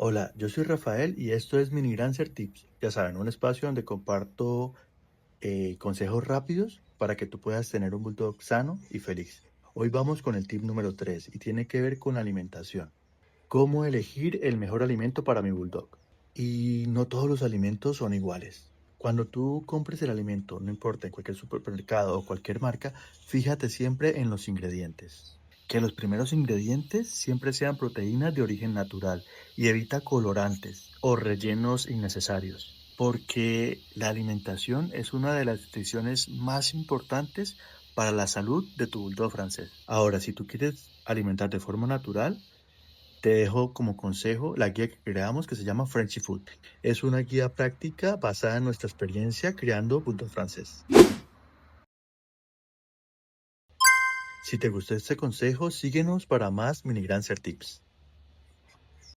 Hola, yo soy Rafael y esto es Mini Grancer Tips. Ya saben, un espacio donde comparto consejos rápidos para que tú puedas tener un bulldog sano y feliz. Hoy vamos con el tip número 3 y tiene que ver con la alimentación. ¿Cómo elegir el mejor alimento para mi bulldog? Y no todos los alimentos son iguales. Cuando tú compres el alimento, no importa en cualquier supermercado o cualquier marca, fíjate siempre en los ingredientes. Que los primeros ingredientes siempre sean proteínas de origen natural y evita colorantes o rellenos innecesarios, porque la alimentación es una de las decisiones más importantes para la salud de tu bulldog francés. Ahora, si tú quieres alimentar de forma natural, te dejo como consejo la guía que creamos que se llama Frenchy Food. Es una guía práctica basada en nuestra experiencia criando bulldog francés. Si te gustó este consejo, síguenos para más Mini Grancer Tips.